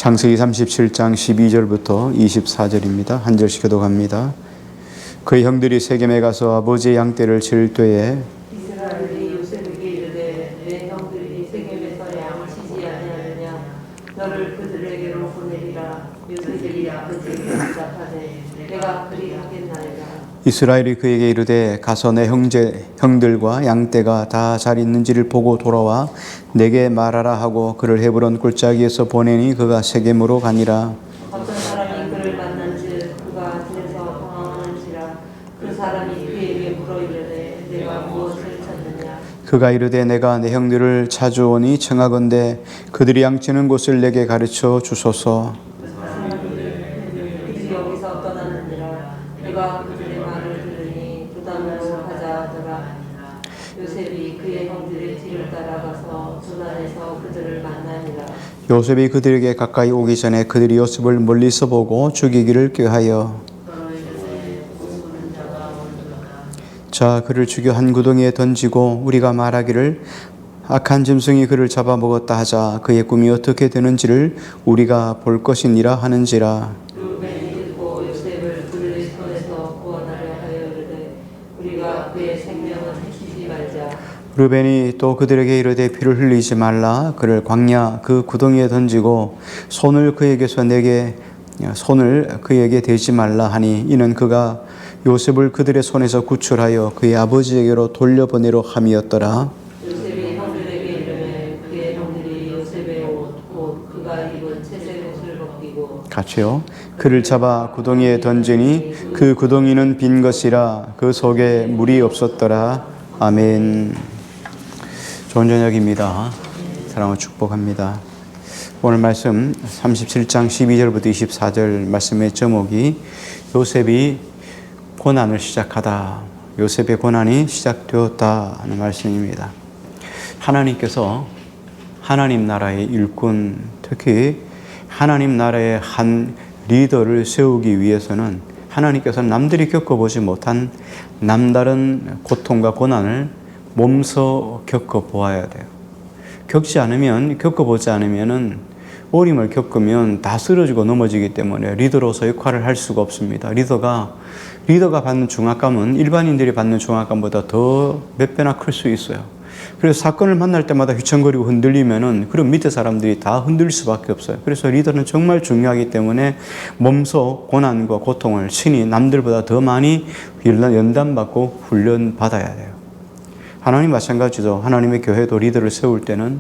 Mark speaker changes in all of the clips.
Speaker 1: 창세기 37장 12절부터 24절입니다. 한 절씩 교독합니다. 그의 형들이 세겜에 가서 아버지의 양떼를 칠 때에
Speaker 2: 이스라엘이 요셉에게 이르되 내 형들이 세겜에서 양을 치지 아니하느냐 너를 그들에게로 보내리라. 요셉이 아버지에게 대답하되 내가 그리하겠나이다.
Speaker 1: 이스라엘이 그에게 이르되 가서 내 형들과 양떼가 다 잘 있는지를 보고 돌아와 내게 말하라 하고 그를 헤브론 골짜기에서 보내니 그가 세겜으로 가니라.
Speaker 2: 어떤 사람이 그를 만난즉 그가 들에서 당황하는지라. 그 사람이 그에게 물어 이르되 내가 무엇을 찾느냐.
Speaker 1: 그가 이르되 내가 내 형들을 찾아오니 청하건대 그들이 양치는 곳을 내게 가르쳐 주소서.
Speaker 2: 그들이 여기서 떠나느니라. 그가 그들의 말을 들으니 도단으로 가자 하더라. 요셉이 그의 형들의 뒤를 따라가서 도단에서 그들을 만나니라.
Speaker 1: 요셉이 그들에게 가까이 오기 전에 그들이 요셉을 멀리서 보고 죽이기를 꾀하여 자 그를 죽여 한 구덩이에 던지고 우리가 말하기를 악한 짐승이 그를 잡아먹었다 하자. 그의 꿈이 어떻게 되는지를 우리가 볼 것이니라 하는지라.
Speaker 2: 르우벤이 듣고 요셉을 그들의 손에서 구원하려 하여 이르되 우리가 그의 생명은 해치지 말자.
Speaker 1: 르벤이 또 그들에게 이르되 피를 흘리지 말라. 그를 광야 그 구덩이에 던지고 손을 그에게 대지 말라 하니 이는 그가 요셉을 그들의 손에서 구출하여 그의 아버지에게로 돌려보내려 함이었더라.
Speaker 2: 요셉이 형들에게 이르매 그의 형들이 요셉의 옷 그가 입은 채색 옷을 벗기고
Speaker 1: 같이요. 그를 잡아 구덩이에 던지니 그 구덩이는 빈 것이라 그 속에 물이 없었더라. 아멘. 좋은 저녁입니다. 사랑을 축복합니다. 오늘 말씀 37장 12절부터 24절 말씀의 제목이 요셉이 고난을 시작하다. 요셉의 고난이 시작되었다 하는 말씀입니다. 하나님께서 하나님 나라의 일꾼, 특히 하나님 나라의 한 리더를 세우기 위해서는 하나님께서 남들이 겪어보지 못한 남다른 고통과 고난을 몸소 겪어보아야 돼요. 겪어보지 않으면은 어림을 겪으면 다 쓰러지고 넘어지기 때문에 리더로서 역할을 할 수가 없습니다. 리더가 받는 중압감은 일반인들이 받는 중압감보다 더 몇 배나 클 수 있어요. 그래서 사건을 만날 때마다 휘청거리고 흔들리면은 그럼 밑에 사람들이 다 흔들릴 수밖에 없어요. 그래서 리더는 정말 중요하기 때문에 몸소 고난과 고통을 친히 남들보다 더 많이 연단받고 훈련받아야 돼요. 하나님 마찬가지죠. 하나님의 교회도 리더를 세울 때는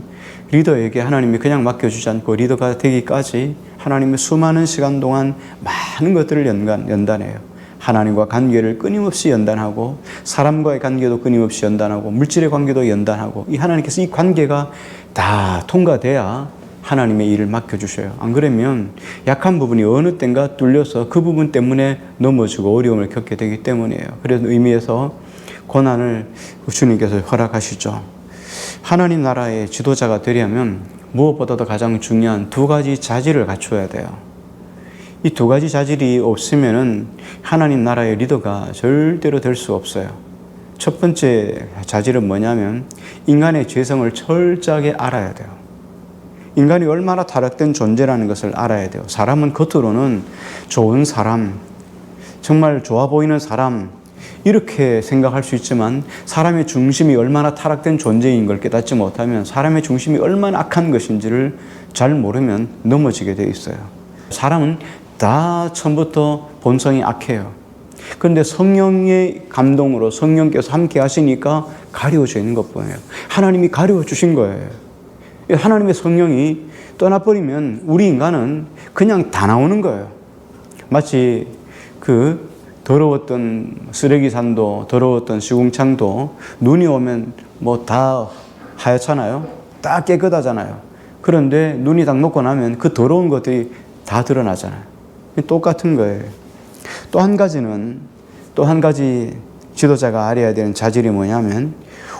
Speaker 1: 리더에게 하나님이 그냥 맡겨주지 않고 리더가 되기까지 하나님의 수많은 시간 동안 많은 것들을 연단해요. 하나님과 관계를 끊임없이 연단하고 사람과의 관계도 끊임없이 연단하고 물질의 관계도 연단하고 이 하나님께서 이 관계가 다 통과돼야 하나님의 일을 맡겨주셔요. 안 그러면 약한 부분이 어느 땐가 뚫려서 그 부분 때문에 넘어지고 어려움을 겪게 되기 때문이에요. 그래서 의미에서 고난을 주님께서 허락하시죠. 하나님 나라의 지도자가 되려면 무엇보다도 가장 중요한 두 가지 자질을 갖춰야 돼요. 이 두 가지 자질이 없으면은 하나님 나라의 리더가 절대로 될 수 없어요. 첫 번째 자질은 뭐냐면 인간의 죄성을 철저하게 알아야 돼요. 인간이 얼마나 타락된 존재라는 것을 알아야 돼요. 사람은 겉으로는 좋은 사람, 정말 좋아 보이는 사람 이렇게 생각할 수 있지만 사람의 중심이 얼마나 타락된 존재인 걸 깨닫지 못하면 사람의 중심이 얼마나 악한 것인지를 잘 모르면 넘어지게 돼 있어요. 사람은 다 처음부터 본성이 악해요. 그런데 성령의 감동으로 성령께서 함께 하시니까 가려져 있는 것뿐이에요. 하나님이 가려워 주신 거예요. 하나님의 성령이 떠나버리면 우리 인간은 그냥 다 나오는 거예요. 마치 그 더러웠던 쓰레기산도 더러웠던 시궁창도 눈이 오면 뭐 다 하얗잖아요. 다 깨끗하잖아요. 그런데 눈이 딱 녹고 나면 그 더러운 것들이 다 드러나잖아요. 똑같은 거예요. 또 한 가지 지도자가 알아야 되는 자질이 뭐냐면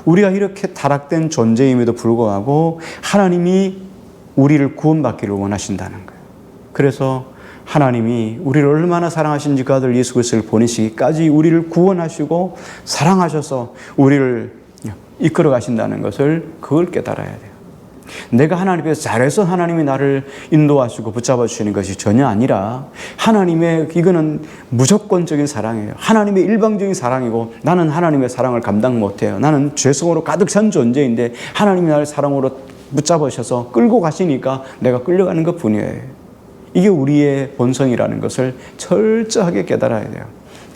Speaker 1: 우리가 이렇게 타락된 존재임에도 불구하고 하나님이 우리를 구원받기를 원하신다는 거예요. 그래서 하나님이 우리를 얼마나 사랑하신지 그 아들 예수 그리스도를 보내시기까지 우리를 구원하시고 사랑하셔서 우리를 이끌어 가신다는 것을 그걸 깨달아야 돼요. 내가 하나님 앞에서 잘해서 하나님이 나를 인도하시고 붙잡아 주시는 것이 전혀 아니라 하나님의 이거는 무조건적인 사랑이에요. 하나님의 일방적인 사랑이고 나는 하나님의 사랑을 감당 못해요. 나는 죄성으로 가득 찬 존재인데 하나님이 나를 사랑으로 붙잡으셔서 끌고 가시니까 내가 끌려가는 것뿐이에요. 이게 우리의 본성이라는 것을 철저하게 깨달아야 돼요.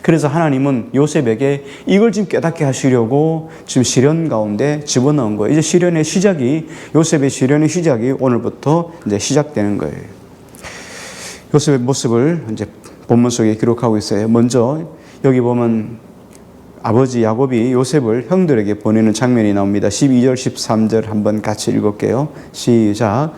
Speaker 1: 그래서 하나님은 요셉에게 이걸 지금 깨닫게 하시려고 지금 시련 가운데 집어넣은 거예요. 이제 시련의 시작이, 요셉의 시련의 시작이 오늘부터 이제 시작되는 거예요. 요셉의 모습을 이제 본문 속에 기록하고 있어요. 먼저 여기 보면 아버지 야곱이 요셉을 형들에게 보내는 장면이 나옵니다. 12절, 13절 한번 같이 읽을게요. 시작.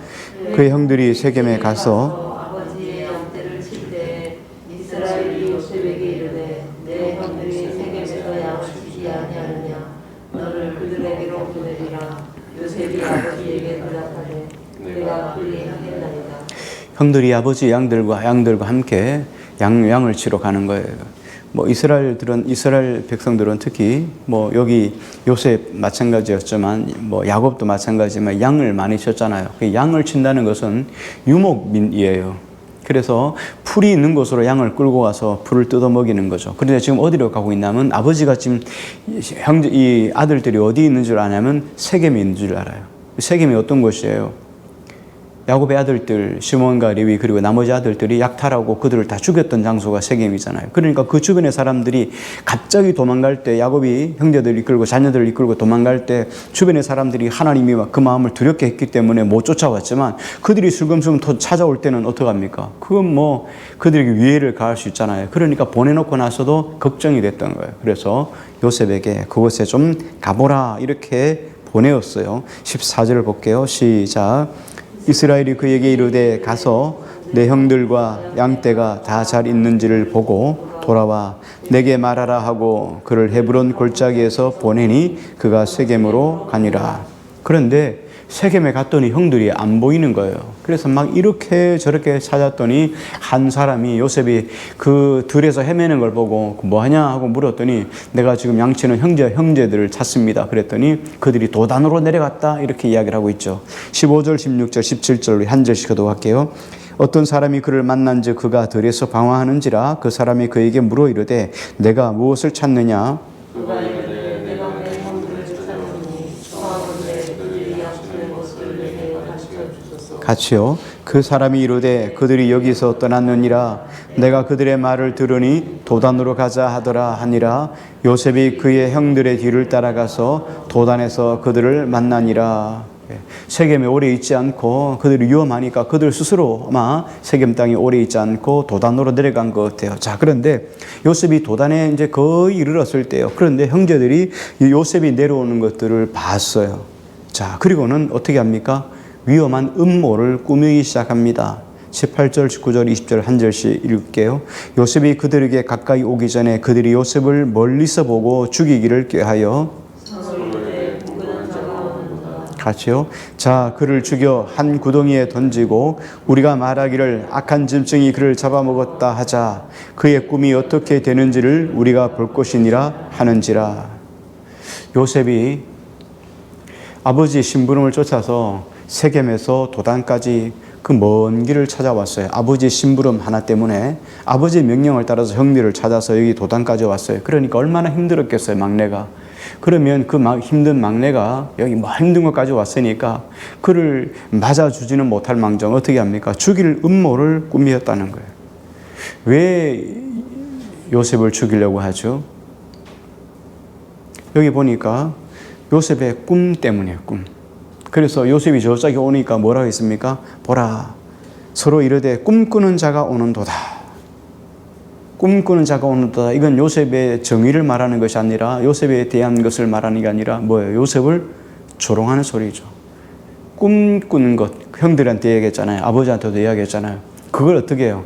Speaker 1: 그의 형들이 세겜에 가서
Speaker 2: 아버지의 양떼를 칠 때 이스라엘이 요셉에게 이르되 내 형들이 세겜에서 양을 치지 아니하느냐 너를 그들에게로 보내리라. 요셉이 아버지에게 대답하되 내가 그리 하겠나이다.
Speaker 1: 형들이 아버지 양들과 함께 양을 치러 가는 거예요. 뭐 이스라엘 백성들은 특히 뭐 여기 요셉 마찬가지였지만 뭐 야곱도 마찬가지지만 양을 많이 쳤잖아요. 그 양을 친다는 것은 유목민이에요. 그래서 풀이 있는 곳으로 양을 끌고 가서 풀을 뜯어 먹이는 거죠. 그런데 지금 어디로 가고 있냐면 아버지가 지금 이 아들들이 어디 있는 줄 아냐면 세겜에 있는 줄 알아요. 세겜이 어떤 곳이에요? 야곱의 아들들 시몬과 레위 그리고 나머지 아들들이 약탈하고 그들을 다 죽였던 장소가 세겜이잖아요. 그러니까 그 주변의 사람들이 갑자기 도망갈 때 야곱이 형제들을 이끌고 자녀들을 이끌고 도망갈 때 주변의 사람들이 하나님이 그 마음을 두렵게 했기 때문에 못 쫓아왔지만 그들이 슬금슬금 찾아올 때는 어떡합니까? 그건 뭐 그들에게 위해를 가할 수 있잖아요. 그러니까 보내놓고 나서도 걱정이 됐던 거예요. 그래서 요셉에게 그곳에 좀 가보라 이렇게 보내었어요. 14절을 볼게요. 시작. 이스라엘이 그에게 이르되 가서 내 형들과 양떼가 다 잘 있는지를 보고 돌아와 내게 말하라 하고 그를 헤브론 골짜기에서 보내니 그가 세겜으로 가니라. 그런데 세겜에 갔더니 형들이 안 보이는 거예요. 그래서 막 이렇게 저렇게 찾았더니 한 사람이 요셉이 그 들에서 헤매는 걸 보고 뭐하냐 하고 물었더니 내가 지금 양치는 형제들을 찾습니다. 그랬더니 그들이 도단으로 내려갔다 이렇게 이야기를 하고 있죠. 15절, 16절, 17절로 한 절씩 교독할게요. 어떤 사람이 그를 만난즉 그가 들에서 방황하는지라 그 사람이 그에게 물어 이르되 내가 무엇을 찾느냐?
Speaker 2: 그가 이르되 내가 내 형들을 찾으니 청하건대 그들이 양치는 곳을 내게 가르쳐 주소서.
Speaker 1: 같이요. 그 사람이 이르되 그들이 여기서 떠났느니라. 내가 그들의 말을 들으니 도단으로 가자 하더라 하니라. 요셉이 그의 형들의 뒤를 따라가서 도단에서 그들을 만나니라. 세겜에 오래 있지 않고 그들이 위험하니까 그들 스스로 아마 세겜 땅에 오래 있지 않고 도단으로 내려간 것 같아요. 자, 그런데 요셉이 도단에 이제 거의 이르렀을 때요. 그런데 형제들이 요셉이 내려오는 것들을 봤어요. 자, 그리고는 어떻게 합니까? 위험한 음모를 꾸미기 시작합니다. 18절, 19절, 20절 한 절씩 읽을게요. 요셉이 그들에게 가까이 오기 전에 그들이 요셉을 멀리서 보고 죽이기를 꾀하여 같이요. 자, 그를 죽여 한 구덩이에 던지고 우리가 말하기를 악한 짐승이 그를 잡아먹었다 하자. 그의 꿈이 어떻게 되는지를 우리가 볼 것이니라 하는지라. 요셉이 아버지의 심부름을 쫓아서 세겜에서 도단까지 그 먼 길을 찾아왔어요. 아버지의 심부름 하나 때문에 아버지의 명령을 따라서 형들을 찾아서 여기 도단까지 왔어요. 그러니까 얼마나 힘들었겠어요, 막내가. 그러면 그 힘든 막내가 여기 뭐 힘든 것까지 왔으니까 그를 맞아주지는 못할 망정 어떻게 합니까? 죽일 음모를 꾸미었다는 거예요. 왜 요셉을 죽이려고 하죠? 여기 보니까 요셉의 꿈 때문이에요, 꿈. 그래서 요셉이 저쪽에 오니까 뭐라고 했습니까? 보라, 서로 이르되 꿈꾸는 자가 오는도다. 꿈꾸는 자가 오는도다. 이건 요셉의 정의를 말하는 것이 아니라 요셉에 대한 것을 말하는 게 아니라 뭐예요? 요셉을 조롱하는 소리죠. 꿈꾸는 것, 형들한테 얘기했잖아요. 아버지한테도 이야기했잖아요. 그걸 어떻게 해요?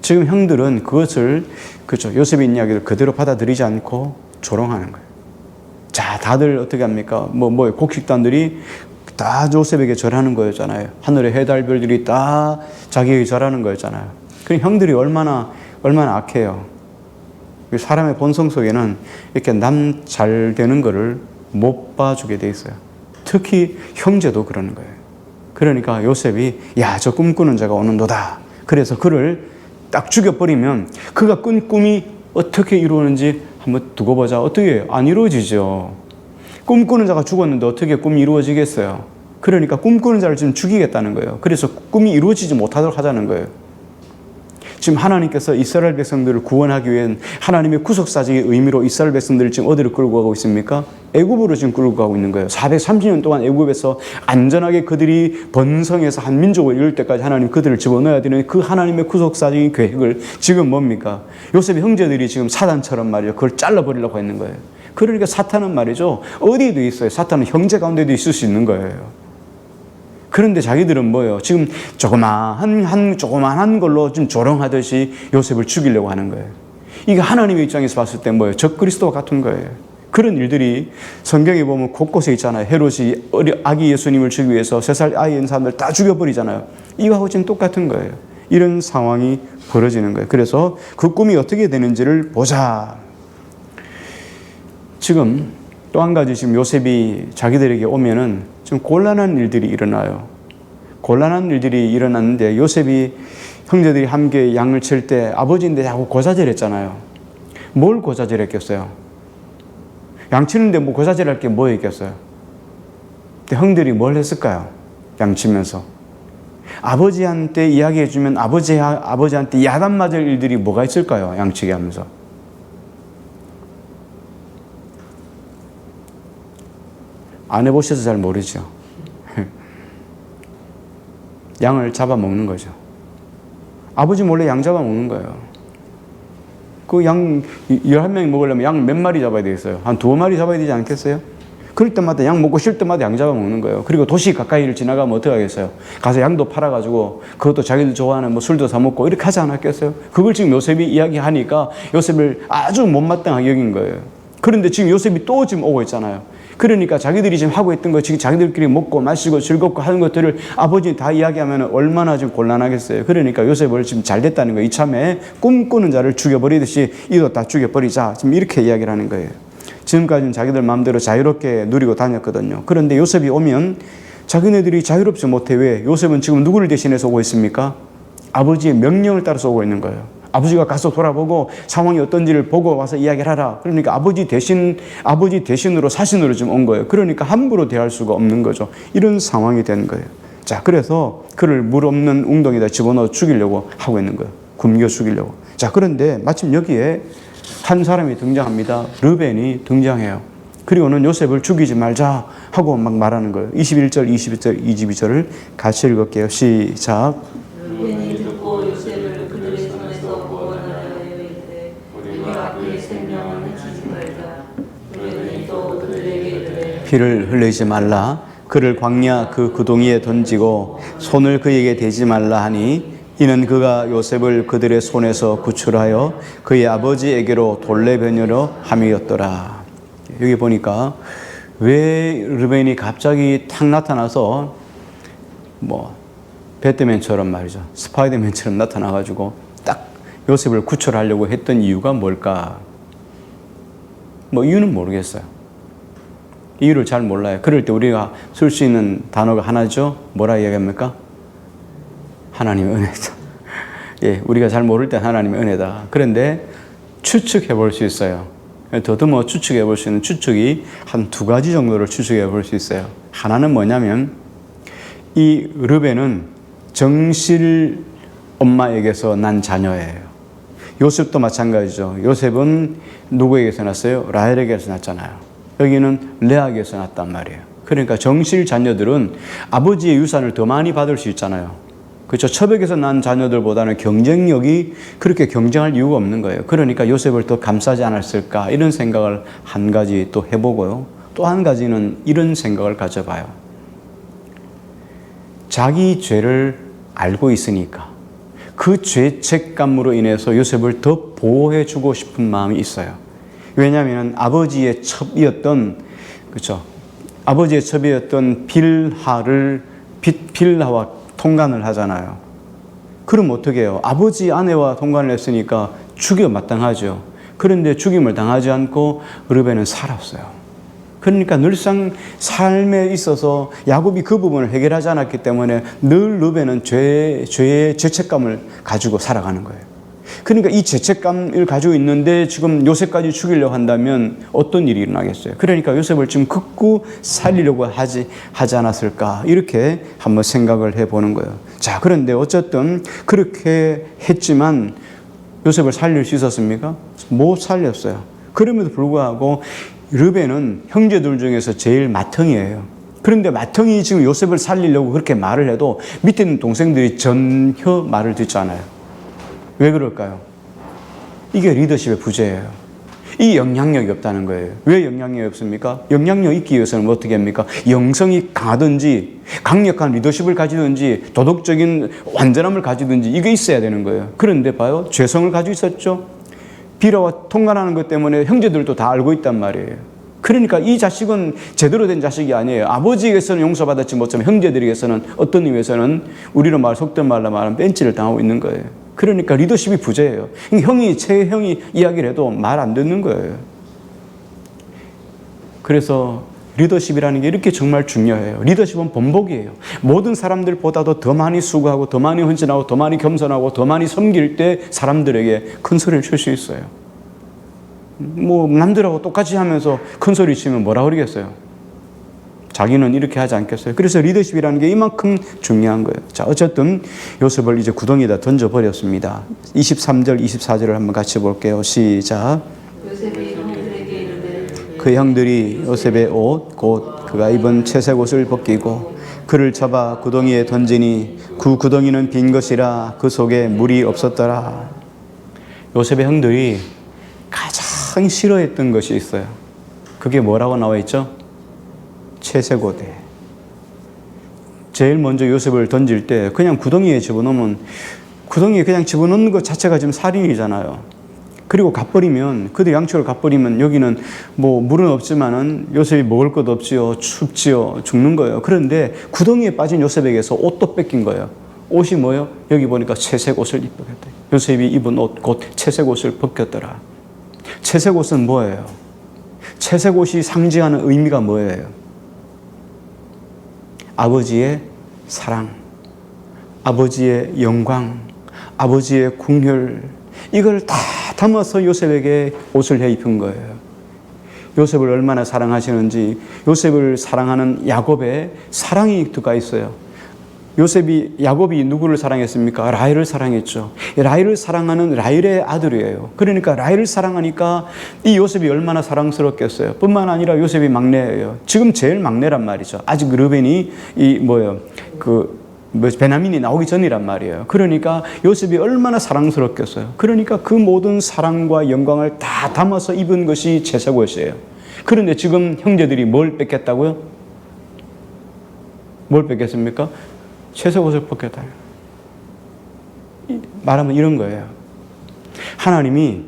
Speaker 1: 지금 형들은 그것을, 그렇죠, 요셉의 이야기를 그대로 받아들이지 않고 조롱하는 거예요. 자, 다들 어떻게 합니까? 곡식단들이 다 요셉에게 절하는 거였잖아요. 하늘의 해달별들이 다 자기에게 절하는 거였잖아요. 그 형들이 얼마나 악해요. 사람의 본성 속에는 이렇게 남 잘 되는 거를 못 봐주게 돼 있어요. 특히 형제도 그러는 거예요. 그러니까 요셉이 야, 저 꿈꾸는 자가 오는도다. 그래서 그를 딱 죽여버리면 그가 꾼 꿈이 어떻게 이루어지는지 한번 두고 보자. 어떻게 해요? 안 이루어지죠. 꿈꾸는 자가 죽었는데 어떻게 꿈이 이루어지겠어요? 그러니까 꿈꾸는 자를 지금 죽이겠다는 거예요. 그래서 꿈이 이루어지지 못하도록 하자는 거예요. 지금 하나님께서 이스라엘 백성들을 구원하기 위한 하나님의 구속사적인 의미로 이스라엘 백성들을 지금 어디로 끌고 가고 있습니까? 애굽으로 지금 끌고 가고 있는 거예요. 430년 동안 애굽에서 안전하게 그들이 번성해서 한 민족을 이룰 때까지 하나님 그들을 집어넣어야 되는 그 하나님의 구속사적인 계획을 지금 뭡니까? 요셉의 형제들이 지금 사단처럼 말이죠. 그걸 잘라버리려고 했는 거예요. 그러니까 사탄은 말이죠. 어디에도 있어요. 사탄은 형제 가운데도 있을 수 있는 거예요. 그런데 자기들은 뭐예요? 지금 조그만한 걸로 좀 조롱하듯이 요셉을 죽이려고 하는 거예요. 이게 하나님의 입장에서 봤을 때 뭐예요? 적그리스도와 같은 거예요. 그런 일들이 성경에 보면 곳곳에 있잖아요. 헤롯이 아기 예수님을 죽이기 위해서 3살 아이인 사람들 다 죽여버리잖아요. 이거하고 지금 똑같은 거예요. 이런 상황이 벌어지는 거예요. 그래서 그 꿈이 어떻게 되는지를 보자. 지금 또 한 가지 지금 요셉이 자기들에게 오면은 좀 곤란한 일들이 일어나요. 곤란한 일들이 일어났는데 요셉이 형제들이 함께 양을 칠 때 아버지인데 자꾸 고사질했잖아요. 뭘 고사질했겠어요? 양 치는데 뭐 고사질할 게 뭐 있겠어요? 근데 형들이 뭘 했을까요? 양 치면서 아버지한테 이야기해주면 아버지한테 야단 맞을 일들이 뭐가 있을까요? 양치기 하면서. 안 해보셔서 잘 모르죠. 양을 잡아먹는 거죠. 아버지 몰래 양 잡아먹는 거예요. 그 양 11명이 먹으려면 양 몇 마리 잡아야 되겠어요? 한 2마리 잡아야 되지 않겠어요? 그럴 때마다 양 먹고 쉴 때마다 양 잡아먹는 거예요. 그리고 도시 가까이를 지나가면 어떻게 하겠어요? 가서 양도 팔아가지고 그것도 자기들 좋아하는 뭐 술도 사먹고 이렇게 하지 않았겠어요? 그걸 지금 요셉이 이야기하니까 요셉을 아주 못마땅하게 여긴 거예요. 그런데 지금 요셉이 또 지금 오고 있잖아요. 그러니까 자기들이 지금 하고 있던 거 지금 자기들끼리 먹고 마시고 즐겁고 하는 것들을 아버지 다 이야기하면 얼마나 좀 곤란하겠어요. 그러니까 요셉을 지금 잘 됐다는 거예요. 이참에 꿈꾸는 자를 죽여버리듯이 이도 다 죽여버리자. 지금 이렇게 이야기를 하는 거예요. 지금까지는 자기들 마음대로 자유롭게 누리고 다녔거든요. 그런데 요셉이 오면 자기네들이 자유롭지 못해. 왜? 요셉은 지금 누구를 대신해서 오고 있습니까? 아버지의 명령을 따라서 오고 있는 거예요. 아버지가 가서 돌아보고 상황이 어떤지를 보고 와서 이야기를 하라. 그러니까 아버지 대신으로 사신으로 좀 온 거예요. 그러니까 함부로 대할 수가 없는 거죠. 이런 상황이 된 거예요. 자, 그래서 그를 물 없는 웅덩이에다 집어넣어 죽이려고 하고 있는 거예요. 굶겨 죽이려고. 자, 그런데 마침 여기에 한 사람이 등장합니다. 르벤이 등장해요. 그리고는 요셉을 죽이지 말자 하고 막 말하는 거예요. 21절, 22절, 22절을 같이 읽을게요. 시작.
Speaker 2: 르벤이 듣고 요셉을 그들의 손에서 구원하여 이르되 우리가 그의 생명을 해치지 말자. 르벤이 또 그들에게 이르되
Speaker 1: 피를 흘리지 말라. 그를 광야 그 구덩이에 던지고 손을 그에게 대지 말라 하니 이는 그가 요셉을 그들의 손에서 구출하여 그의 아버지에게로 돌려보내려 함이었더라. 여기 보니까 왜 르벤이 갑자기 탁 나타나서 뭐 배트맨처럼 말이죠. 스파이더맨처럼 나타나가지고 딱 요셉을 구출하려고 했던 이유가 뭘까? 뭐 이유는 모르겠어요. 이유를 잘 몰라요. 그럴 때 우리가 쓸 수 있는 단어가 하나죠. 뭐라 이야기합니까? 하나님의 은혜다. 예, 우리가 잘 모를 때 하나님의 은혜다. 그런데 추측해 볼 수 있어요. 더듬어 추측해 볼 수 있는 추측이 한 2가지 정도를 추측해 볼 수 있어요. 하나는 뭐냐면 이 르벤은 정실 엄마에게서 난 자녀예요. 요셉도 마찬가지죠. 요셉은 누구에게서 났어요? 라헬에게서 났잖아요. 여기는 레아에게서 났단 말이에요. 그러니까 정실 자녀들은 아버지의 유산을 더 많이 받을 수 있잖아요. 그렇죠. 첩에게서 난 자녀들보다는 경쟁력이 그렇게 경쟁할 이유가 없는 거예요. 그러니까 요셉을 더 감싸지 않았을까 이런 생각을 한 가지 또 해보고요. 또 한 가지는 이런 생각을 가져봐요. 자기 죄를 알고 있으니까 그 죄책감으로 인해서 요셉을 더 보호해주고 싶은 마음이 있어요. 왜냐하면 아버지의 첩이었던 그렇죠. 아버지의 첩이었던 빌하와 통관을 하잖아요. 그럼 어떻게 해요? 아버지 아내와 통관을 했으니까 죽여 마땅하죠. 그런데 죽임을 당하지 않고 르벤은 살았어요. 그러니까 늘상 삶에 있어서 야곱이 그 부분을 해결하지 않았기 때문에 늘 르벤은 죄의 죄책감을 가지고 살아가는 거예요. 그러니까 이 죄책감을 가지고 있는데 지금 요셉까지 죽이려고 한다면 어떤 일이 일어나겠어요? 그러니까 요셉을 지금 극구 살리려고 하지 않았을까? 이렇게 한번 생각을 해보는 거예요. 자, 그런데 어쨌든 그렇게 했지만 요셉을 살릴 수 있었습니까? 못 살렸어요. 그럼에도 불구하고 르벤은 형제들 중에서 제일 맏형이에요. 그런데 맏형이 지금 요셉을 살리려고 그렇게 말을 해도 밑에 있는 동생들이 전혀 말을 듣지 않아요. 왜 그럴까요? 이게 리더십의 부재예요. 이 영향력이 없다는 거예요. 왜 영향력이 없습니까? 영향력이 있기 위해서는 어떻게 합니까? 영성이 강하든지 강력한 리더십을 가지든지 도덕적인 완전함을 가지든지 이게 있어야 되는 거예요. 그런데 봐요. 죄성을 가지고 있었죠. 비라와 통관하는 것 때문에 형제들도 다 알고 있단 말이에요. 그러니까 이 자식은 제대로 된 자식이 아니에요. 아버지에게서는 용서받았지 못하면 형제들에게서는 어떤 의미에서는 우리로 속된 말로 말하면 벤치를 당하고 있는 거예요. 그러니까 리더십이 부재예요. 최형이 이야기를 해도 말 안 듣는 거예요. 그래서 리더십이라는 게 이렇게 정말 중요해요. 리더십은 본보기예요. 모든 사람들보다도 더 많이 수고하고 더 많이 헌신하고 더 많이 겸손하고 더 많이 섬길 때 사람들에게 큰 소리를 칠 수 있어요. 뭐 남들하고 똑같이 하면서 큰 소리 치면 뭐라 그러겠어요? 자기는 이렇게 하지 않겠어요? 그래서 리더십이라는 게 이만큼 중요한 거예요. 자, 어쨌든 요셉을 이제 구덩이에다 던져버렸습니다. 23절, 24절을 한번 같이 볼게요. 시작.
Speaker 2: 요셉이 형들에게 이르되
Speaker 1: 그 형들이 요셉의 옷, 곧 그가 입은 채색 옷을 벗기고 그를 잡아 구덩이에 던지니 그 구덩이는 빈 것이라 그 속에 물이 없었더라. 요셉의 형들이 가장 싫어했던 것이 있어요. 그게 뭐라고 나와 있죠? 채색 옷에. 제일 먼저 요셉을 던질 때 그냥 구덩이에 집어넣으면 구덩이에 그냥 집어넣는 것 자체가 지금 살인이잖아요. 그리고 갚버리면 그들 양쪽을 갚버리면 여기는 뭐 물은 없지만은 요셉이 먹을 것도 없지요. 춥지요. 죽는 거예요. 그런데 구덩이에 빠진 요셉에게서 옷도 뺏긴 거예요. 옷이 뭐예요? 여기 보니까 채색 옷을 입었대. 요셉이 입은 옷 곧 채색 옷을 벗겼더라. 채색 옷은 뭐예요? 채색 옷이 상징하는 의미가 뭐예요? 아버지의 사랑, 아버지의 영광, 아버지의 궁혈, 이걸 다 담아서 요셉에게 옷을 해 입힌 거예요. 요셉을 얼마나 사랑하시는지 요셉을 사랑하는 야곱의 사랑이 들어가 있어요. 야곱이 누구를 사랑했습니까? 라헬을 사랑했죠. 라헬을 사랑하는 라헬의 아들이에요. 그러니까 라헬을 사랑하니까 이 요셉이 얼마나 사랑스럽겠어요. 뿐만 아니라 요셉이 막내예요. 지금 제일 막내란 말이죠. 아직 르벤이 베냐민이 나오기 전이란 말이에요. 그러니까 요셉이 얼마나 사랑스럽겠어요. 그러니까 그 모든 사랑과 영광을 다 담아서 입은 것이 채색 옷이에요. 그런데 지금 형제들이 뭘 뺏겼다고요? 뭘 뺏겼습니까? 채색 옷을 벗겼다. 말하면 이런 거예요. 하나님이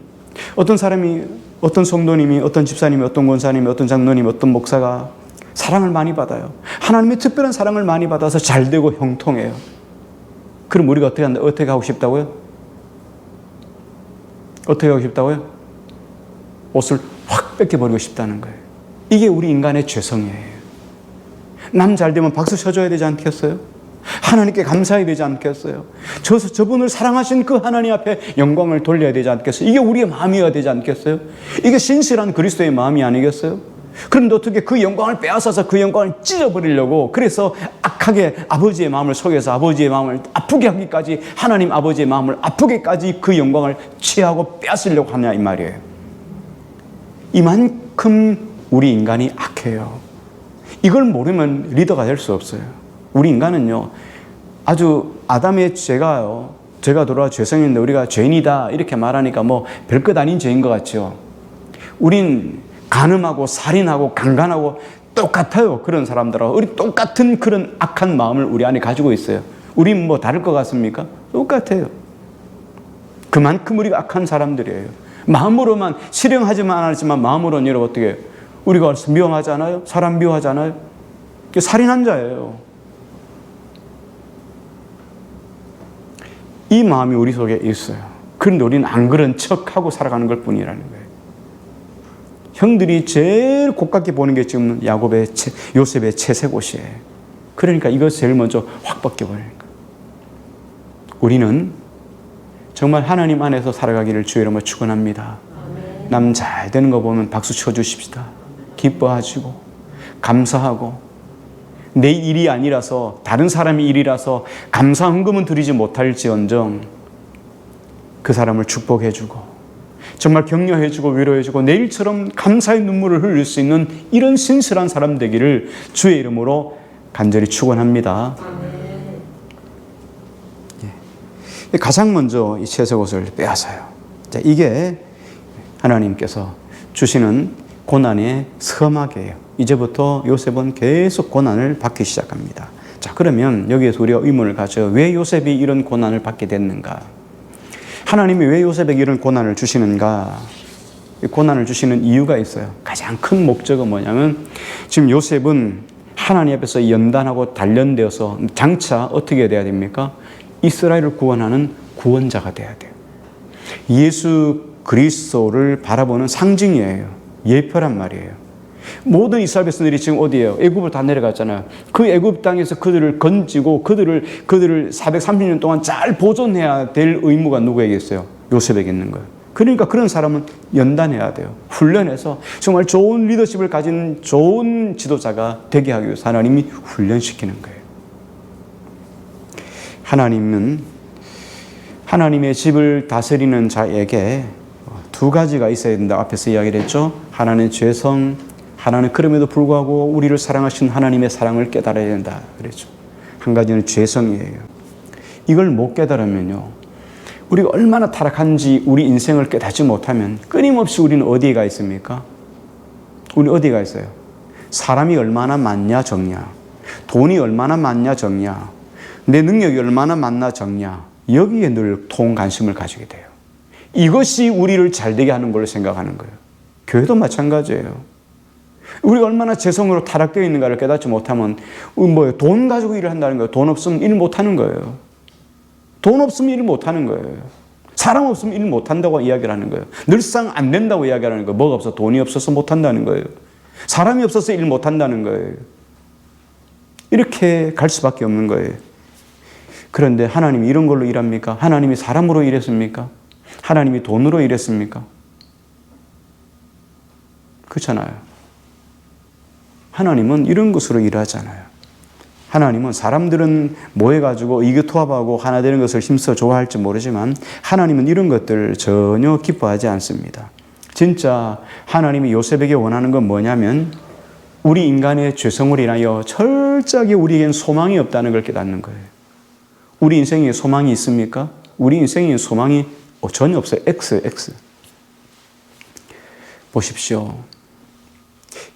Speaker 1: 어떤 사람이, 어떤 성도님이, 어떤 집사님이, 어떤 권사님이, 어떤 장로님이, 어떤 목사가 사랑을 많이 받아요. 하나님의 특별한 사랑을 많이 받아서 잘 되고 형통해요. 그럼 우리가 어떻게 하고 싶다고요? 어떻게 하고 싶다고요? 옷을 확 뺏겨버리고 싶다는 거예요. 이게 우리 인간의 죄성이에요. 남 잘 되면 박수 쳐줘야 되지 않겠어요? 하나님께 감사해야 되지 않겠어요? 저분을 사랑하신 그 하나님 앞에 영광을 돌려야 되지 않겠어요? 이게 우리의 마음이어야 되지 않겠어요? 이게 신실한 그리스도의 마음이 아니겠어요? 그런데 어떻게 그 영광을 빼앗아서 그 영광을 찢어버리려고 그래서 악하게 아버지의 마음을 속여서 아버지의 마음을 아프게 하기까지 하나님 아버지의 마음을 아프게까지 그 영광을 취하고 빼앗으려고 하냐 이 말이에요. 이만큼 우리 인간이 악해요. 이걸 모르면 리더가 될 수 없어요. 우리 인간은요, 아주 아담의 죄가 돌아와 죄성인데 우리가 죄인이다 이렇게 말하니까 뭐 별것 아닌 죄인 것 같죠. 우린 간음하고 살인하고 강간하고 똑같아요. 그런 사람들하고 우리 똑같은 그런 악한 마음을 우리 안에 가지고 있어요. 우린 뭐 다를 것 같습니까? 똑같아요. 그만큼 우리가 악한 사람들이에요. 마음으로만 실행하지만 않았지만 마음으로는 여러분 어떻게 해요? 우리가 미워하지 않아요? 사람 미워하지 않아요? 살인한 자예요. 이 마음이 우리 속에 있어요. 그런데 우리는 안 그런 척하고 살아가는 것 뿐이라는 거예요. 형들이 제일 고깝게 보는 게 지금 요셉의 채색 옷이에요. 그러니까 이것 제일 먼저 확 벗겨버리니까. 우리는 정말 하나님 안에서 살아가기를 주의 이름으로 축원합니다. 남 잘 되는 거 보면 박수 쳐주십시다. 기뻐하시고 감사하고, 내 일이 아니라서, 다른 사람의 일이라서 감사 헌금은 드리지 못할지언정 그 사람을 축복해주고 정말 격려해주고 위로해주고 내일처럼 감사의 눈물을 흘릴 수 있는 이런 신실한 사람 되기를 주의 이름으로 간절히 축원합니다. 예. 가장 먼저 이 채색 옷을 빼앗아요. 자, 이게 하나님께서 주시는 고난의 서막이에요. 이제부터 요셉은 계속 고난을 받기 시작합니다. 자, 그러면 여기에서 우리가 의문을 가져요. 왜 요셉이 이런 고난을 받게 됐는가? 하나님이 왜 요셉에게 이런 고난을 주시는가? 이 고난을 주시는 이유가 있어요. 가장 큰 목적은 뭐냐면 지금 요셉은 하나님 앞에서 연단하고 단련되어서 장차 어떻게 돼야 됩니까? 이스라엘을 구원하는 구원자가 돼야 돼요. 예수 그리스도를 바라보는 상징이에요. 예표란 말이에요. 모든 이스라엘 백성들이 지금 어디예요? 애굽으로 다 내려갔잖아요. 그 애굽 땅에서 그들을 건지고 그들을 430년 동안 잘 보존해야 될 의무가 누구에게 있어요? 요셉에게 있는 거예요. 그러니까 그런 사람은 연단해야 돼요. 훈련해서 정말 좋은 리더십을 가진 좋은 지도자가 되게 하기 위해서 하나님이 훈련시키는 거예요. 하나님은 하나님의 집을 다스리는 자에게 두 가지가 있어야 된다. 앞에서 이야기를 했죠. 하나는 죄성, 하나는 그럼에도 불구하고 우리를 사랑하신 하나님의 사랑을 깨달아야 된다. 그랬죠. 한 가지는 죄성이에요. 이걸 못 깨달으면요, 우리가 얼마나 타락한지 우리 인생을 깨닫지 못하면 끊임없이 우리는 어디에 가 있습니까? 우리 어디에 가 있어요? 사람이 얼마나 많냐 적냐, 돈이 얼마나 많냐 적냐, 내 능력이 얼마나 많나 적냐, 여기에 늘 통관심을 가지게 돼요. 이것이 우리를 잘되게 하는 걸로 생각하는 거예요. 교회도 마찬가지예요. 우리가 얼마나 재성으로 타락되어 있는가를 깨닫지 못하면 돈 가지고 일을 한다는 거예요. 돈 없으면 일 못하는 거예요. 돈 없으면 일 못하는 거예요. 사람 없으면 일 못한다고 이야기를 하는 거예요. 늘상 안 된다고 이야기하는 거예요. 뭐가 없어? 돈이 없어서 못한다는 거예요. 사람이 없어서 일 못한다는 거예요. 이렇게 갈 수밖에 없는 거예요. 그런데 하나님이 이런 걸로 일합니까? 하나님이 사람으로 일했습니까? 하나님이 돈으로 일했습니까? 그렇잖아요. 하나님은 이런 것으로 일하잖아요. 하나님은 사람들은 모여가지고 의기투합하고 하나 되는 것을 힘써 좋아할지 모르지만 하나님은 이런 것들을 전혀 기뻐하지 않습니다. 진짜 하나님이 요셉에게 원하는 건 뭐냐면 우리 인간의 죄성을 인하여 철저하게 우리에겐 소망이 없다는 걸 깨닫는 거예요. 우리 인생에 소망이 있습니까? 우리 인생에 소망이 전혀 없어요. X. 보십시오.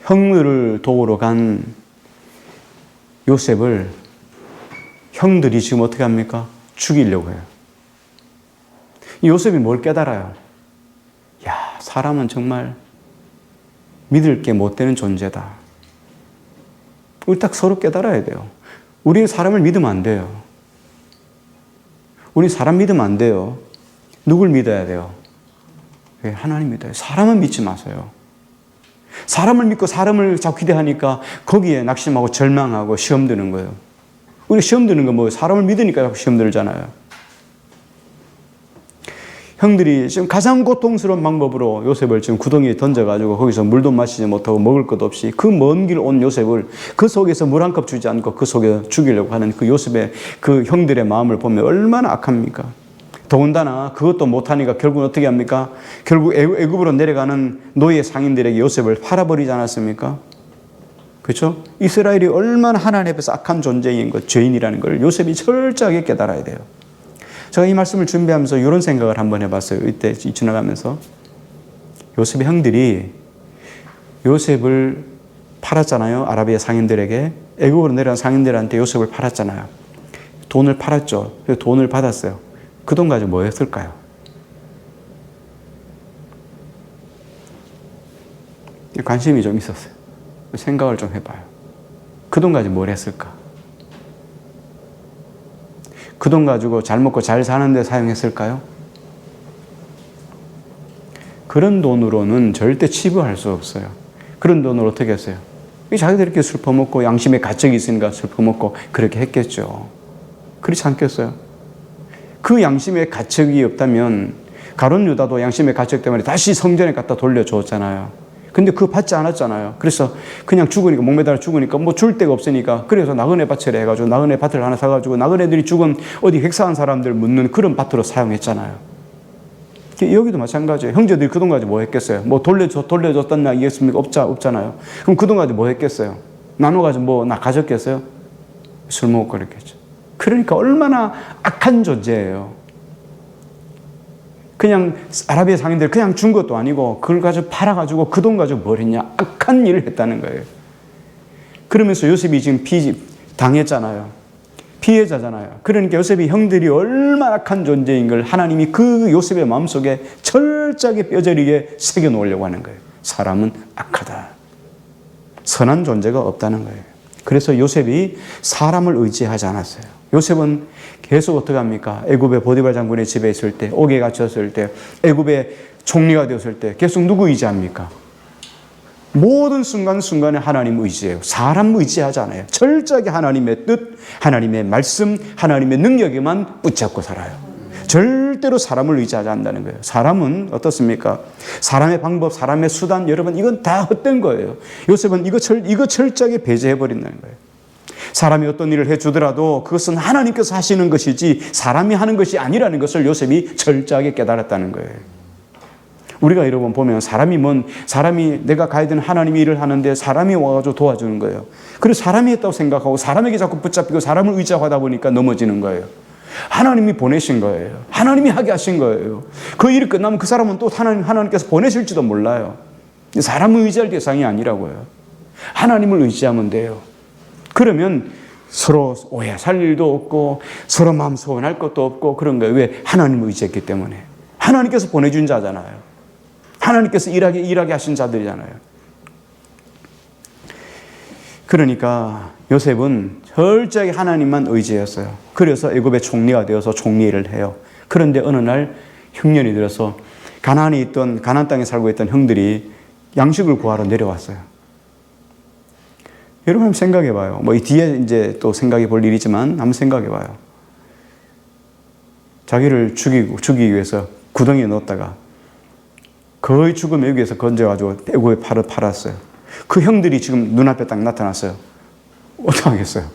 Speaker 1: 형들을 도우러 간 요셉을 형들이 지금 어떻게 합니까? 죽이려고 해요. 요셉이 뭘 깨달아요? 야, 사람은 정말 믿을 게 못 되는 존재다. 우리 딱 서로 깨달아야 돼요. 우리는 사람을 믿으면 안 돼요. 우리 사람 믿으면 안 돼요. 누굴 믿어야 돼요? 하나님 믿어요. 사람은 믿지 마세요. 사람을 믿고 사람을 자꾸 기대하니까 거기에 낙심하고 절망하고 시험 드는 거예요. 우리 시험 드는 건 뭐예요? 사람을 믿으니까 자꾸 시험 들잖아요. 형들이 지금 가장 고통스러운 방법으로 요셉을 지금 구덩이에 던져가지고 거기서 물도 마시지 못하고 먹을 것도 없이 그 먼 길 온 요셉을 그 속에서 물 한 컵 주지 않고 그 속에 죽이려고 하는 그 요셉의 그 형들의 마음을 보면 얼마나 악합니까? 더군다나 그것도 못하니까 결국은 어떻게 합니까? 결국 애굽으로 내려가는 노예 상인들에게 요셉을 팔아버리지 않았습니까? 그렇죠? 이스라엘이 얼마나 하나님 앞에서 악한 존재인 것, 죄인이라는 걸 요셉이 철저하게 깨달아야 돼요. 제가 이 말씀을 준비하면서 이런 생각을 한번 해봤어요. 이때 지나가면서 요셉의 형들이 요셉을 팔았잖아요. 아라비아 상인들에게. 애굽으로 내려간 상인들한테 요셉을 팔았잖아요. 돈을 팔았죠. 그래서 돈을 받았어요. 그 돈 가지고 뭐 했을까요? 관심이 좀 있었어요. 생각을 좀 해봐요. 그 돈 가지고 뭘 했을까? 그 돈 가지고 잘 먹고 잘 사는 데 사용했을까요? 그런 돈으로는 절대 치부할 수 없어요. 그런 돈으로 어떻게 했어요? 자기들이 이렇게 술 퍼먹고 양심의 가책이 있으니까 술 퍼먹고 그렇게 했겠죠. 그렇지 않겠어요? 그 양심의 가책이 없다면 가룟 유다도 양심의 가책 때문에 다시 성전에 갖다 돌려줬잖아요. 근데 그거 받지 않았잖아요. 그래서 그냥 죽으니까, 목매달아 죽으니까 뭐 줄 데가 없으니까, 그래서 나그네 밭을 해가지고 나그네 밭을 하나 사가지고 나그네들이 죽은 어디 획사한 사람들 묻는 그런 밭으로 사용했잖아요. 여기도 마찬가지예요. 형제들이 그동안까지 뭐 했겠어요? 뭐 돌려줬단 날 이겠습니까? 없잖아요. 그럼 그동안까지 뭐 했겠어요? 나눠가지고 뭐 나 가졌겠어요? 술 먹고 그랬겠죠. 그러니까 얼마나 악한 존재예요. 그냥 아라비아 상인들 그냥 준 것도 아니고 그걸 가지고 팔아가지고 그 돈 가지고 뭘 했냐? 악한 일을 했다는 거예요. 그러면서 요셉이 지금 당했잖아요. 피해자잖아요. 그러니까 요셉이 형들이 얼마나 악한 존재인 걸 하나님이 그 요셉의 마음속에 철저하게 뼈저리게 새겨놓으려고 하는 거예요. 사람은 악하다. 선한 존재가 없다는 거예요. 그래서 요셉이 사람을 의지하지 않았어요. 요셉은 계속 어떻게 합니까? 애굽의 보디발 장군의 집에 있을 때, 옥에 갇혔을 때, 애굽의 총리가 되었을 때 계속 누구 의지합니까? 모든 순간순간에 하나님 의지해요. 사람 의지하지 않아요. 철저하게 하나님의 뜻, 하나님의 말씀, 하나님의 능력에만 붙잡고 살아요. 절대로 사람을 의지하지 않는다는 거예요. 사람은 어떻습니까? 사람의 방법, 사람의 수단, 여러분 이건 다 헛된 거예요. 요셉은 이거 철저하게 배제해버린다는 거예요. 사람이 어떤 일을 해주더라도 그것은 하나님께서 하시는 것이지 사람이 하는 것이 아니라는 것을 요셉이 철저하게 깨달았다는 거예요. 우리가 여러분 보면 사람이 내가 가야 되는 하나님이 일을 하는데 사람이 와가지고 도와주는 거예요. 그래서 사람이 했다고 생각하고 사람에게 자꾸 붙잡히고 사람을 의지하다 보니까 넘어지는 거예요. 하나님이 보내신 거예요. 하나님이 하게 하신 거예요. 그 일이 끝나면 그 사람은 또 하나님께서 보내실지도 몰라요. 사람을 의지할 대상이 아니라고요. 하나님을 의지하면 돼요. 그러면 서로 오해 살 일도 없고 서로 마음 소원할 것도 없고 그런 거예요. 왜? 하나님을 의지했기 때문에. 하나님께서 보내준 자잖아요. 하나님께서 일하게 하신 자들이잖아요. 그러니까 요셉은 철저하게 하나님만 의지했어요. 그래서 애굽의 총리가 되어서 총리 일을 해요. 그런데 어느 날 흉년이 들어서 가나안 땅에 살고 있던 형들이 양식을 구하러 내려왔어요. 여러분 한번 생각해 봐요. 이 뒤에 이제 또 생각해 볼 일이지만 한번 생각해 봐요. 자기를 죽이기 위해서 구덩이에 넣었다가 거의 죽음의 위기에서 건져가지고 애굽에 팔았어요. 그 형들이 지금 눈앞에 딱 나타났어요. 어떡하겠어요?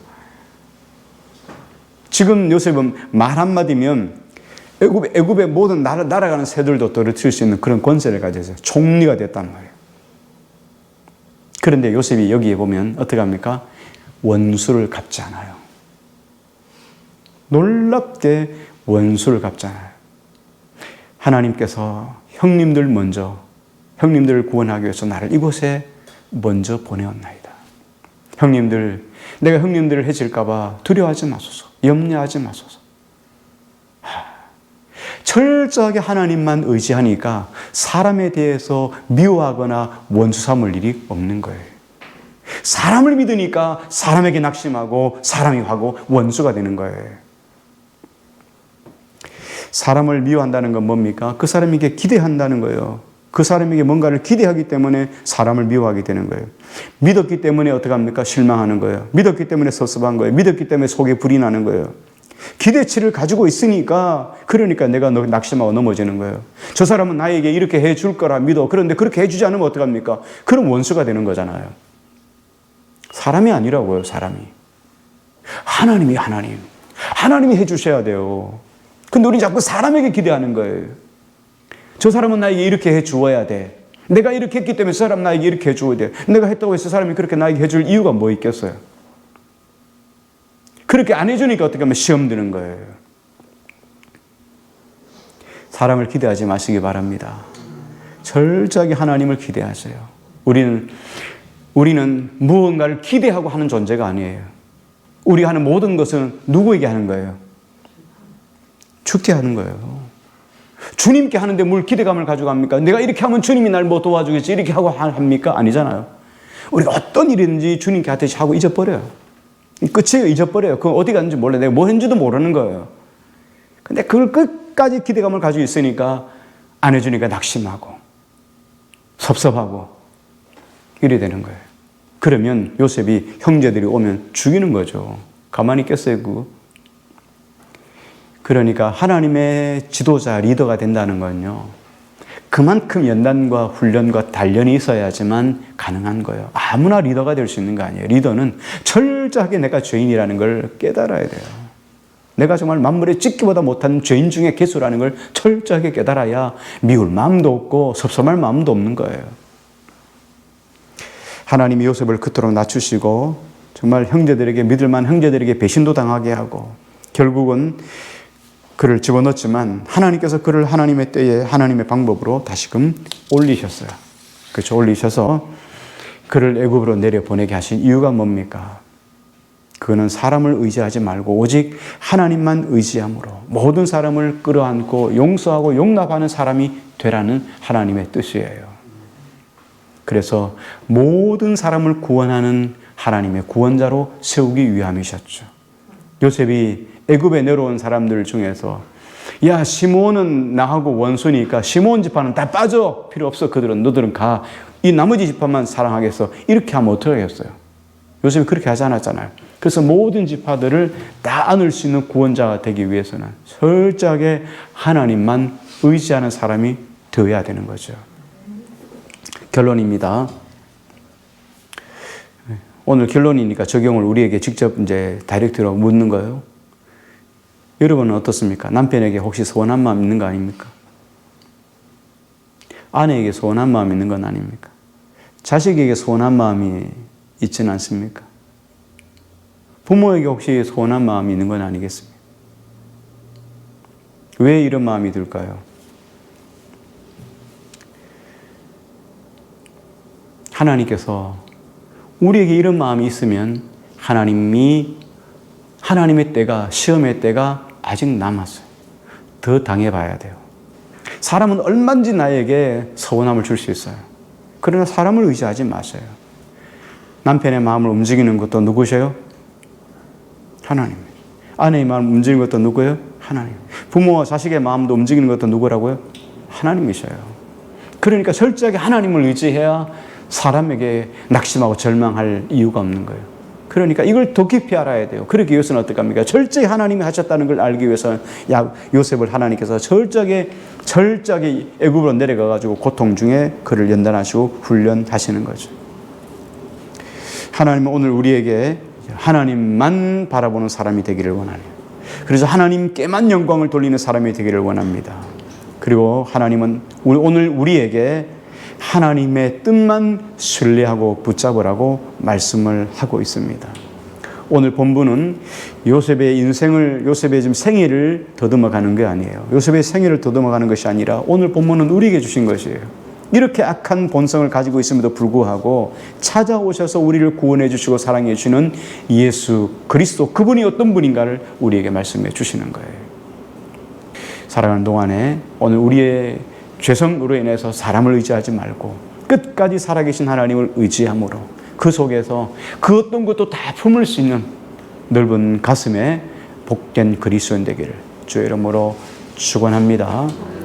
Speaker 1: 지금 요셉은 말 한마디면 애굽의 모든 날아가는 새들도 떨어뜨릴 수 있는 그런 권세를 가졌어요. 총리가 됐단 말이에요. 그런데 요셉이 여기에 보면 어떻게 합니까? 원수를 갚지 않아요. 놀랍게 원수를 갚지 않아요. 하나님께서 형님들을 구원하기 위해서 나를 이곳에 먼저 보내었나이다. 형님들, 내가 형님들을 해칠까봐 두려워하지 마소서. 염려하지 마소서. 철저하게 하나님만 의지하니까 사람에 대해서 미워하거나 원수 삼을 일이 없는 거예요. 사람을 믿으니까 사람에게 낙심하고 사람이 하고 원수가 되는 거예요. 사람을 미워한다는 건 뭡니까? 그 사람에게 기대한다는 거예요. 그 사람에게 뭔가를 기대하기 때문에 사람을 미워하게 되는 거예요. 믿었기 때문에 어떻게 합니까? 실망하는 거예요. 믿었기 때문에 섭섭한 거예요. 믿었기 때문에 속에 불이 나는 거예요. 기대치를 가지고 있으니까 그러니까 내가 낙심하고 넘어지는 거예요. 저 사람은 나에게 이렇게 해줄 거라 믿어. 그런데 그렇게 해주지 않으면 어떡합니까? 그럼 원수가 되는 거잖아요. 사람이 아니라고요. 사람이. 하나님이 해주셔야 돼요. 근데 우리 자꾸 사람에게 기대하는 거예요. 저 사람은 나에게 이렇게 해주어야 돼. 내가 이렇게 했기 때문에 저 사람 나에게 이렇게 해주어야 돼. 내가 했다고 해서 사람이 그렇게 나에게 해줄 이유가 뭐 있겠어요? 그렇게 안 해주니까 어떻게 하면 시험 드는 거예요. 사람을 기대하지 마시기 바랍니다. 철저하게 하나님을 기대하세요. 우리는 무언가를 기대하고 하는 존재가 아니에요. 우리 하는 모든 것은 누구에게 하는 거예요? 주께 하는 거예요. 주님께 하는데 뭘 기대감을 가지고 합니까? 내가 이렇게 하면 주님이 날 뭐 도와주겠지 이렇게 하고 합니까? 아니잖아요. 우리가 어떤 일이든지 주님께 하듯이 하고 잊어버려요. 끝이에요. 잊어버려요. 그건 어디 갔는지 몰라요. 내가 뭐 했는지도 모르는 거예요. 근데 그걸 끝까지 기대감을 가지고 있으니까 안 해주니까 낙심하고 섭섭하고 이래 되는 거예요. 그러면 요셉이 형제들이 오면 죽이는 거죠. 가만히 있겠어요, 그거? 그러니까 하나님의 지도자, 리더가 된다는 건요, 그만큼 연단과 훈련과 단련이 있어야지만 가능한 거예요. 아무나 리더가 될 수 있는 거 아니에요. 리더는 철저하게 내가 죄인이라는 걸 깨달아야 돼요. 내가 정말 만물에 찍기보다 못한 죄인 중에 개수라는 걸 철저하게 깨달아야 미울 마음도 없고 섭섭할 마음도 없는 거예요. 하나님이 요셉을 그토록 낮추시고 정말 형제들에게, 믿을만 형제들에게 배신도 당하게 하고 결국은 그를 집어넣었지만 하나님께서 그를 하나님의 때에 하나님의 방법으로 다시금 올리셨어요. 그렇죠. 올리셔서 그를 애굽으로 내려보내게 하신 이유가 뭡니까? 그거는 사람을 의지하지 말고 오직 하나님만 의지함으로 모든 사람을 끌어안고 용서하고 용납하는 사람이 되라는 하나님의 뜻이에요. 그래서 모든 사람을 구원하는 하나님의 구원자로 세우기 위함이셨죠. 요셉이 애굽에 내려온 사람들 중에서 야, 시므온은 나하고 원수니까 시므온 지파는 다 빠져. 필요 없어. 너들은 가. 이 나머지 지파만 사랑하겠어. 이렇게 하면 어떻게 하겠어요? 요셉이 그렇게 하지 않았잖아요. 그래서 모든 지파들을 다 안을 수 있는 구원자가 되기 위해서는 철저하게 하나님만 의지하는 사람이 되어야 되는 거죠. 결론입니다. 오늘 결론이니까 적용을 우리에게 직접 이제 다이렉트로 묻는 거예요. 여러분은 어떻습니까? 남편에게 혹시 서운한 마음 있는 거 아닙니까? 아내에게 서운한 마음 있는 건 아닙니까? 자식에게 서운한 마음이 있지는 않습니까? 부모에게 혹시 서운한 마음이 있는 건 아니겠습니까? 왜 이런 마음이 들까요? 하나님께서 우리에게 이런 마음이 있으면 하나님의 때가, 시험의 때가 아직 남았어요. 더 당해봐야 돼요. 사람은 얼마든지 나에게 서운함을 줄 수 있어요. 그러나 사람을 의지하지 마세요. 남편의 마음을 움직이는 것도 누구세요? 하나님. 아내의 마음을 움직이는 것도 누구예요? 하나님. 부모와 자식의 마음도 움직이는 것도 누구라고요? 하나님이셔요. 그러니까 철저하게 하나님을 의지해야 사람에게 낙심하고 절망할 이유가 없는 거예요. 그러니까 이걸 더 깊이 알아야 돼요. 그러기 위해서는 어떻게 합니까? 철저히 하나님이 하셨다는 걸 알기 위해서는 요셉을 하나님께서 철저하게 애굽으로 내려가가지고 고통 중에 그를 연단하시고 훈련하시는 거죠. 하나님은 오늘 우리에게 하나님만 바라보는 사람이 되기를 원하네요. 그래서 하나님께만 영광을 돌리는 사람이 되기를 원합니다. 그리고 하나님은 오늘 우리에게 하나님의 뜻만 신뢰하고 붙잡으라고 말씀을 하고 있습니다. 오늘 본문은 요셉의 지금 생애를 더듬어가는 게 아니에요. 요셉의 생애를 더듬어가는 것이 아니라 오늘 본문은 우리에게 주신 것이에요. 이렇게 악한 본성을 가지고 있음에도 불구하고 찾아오셔서 우리를 구원해 주시고 사랑해 주시는 예수 그리스도, 그분이 어떤 분인가를 우리에게 말씀해 주시는 거예요. 살아가는 동안에 오늘 우리의 죄성으로 인해서 사람을 의지하지 말고 끝까지 살아계신 하나님을 의지함으로 그 속에서 그 어떤 것도 다 품을 수 있는 넓은 가슴에 복된 그리스도인 되기를 주의 이름으로 축원합니다.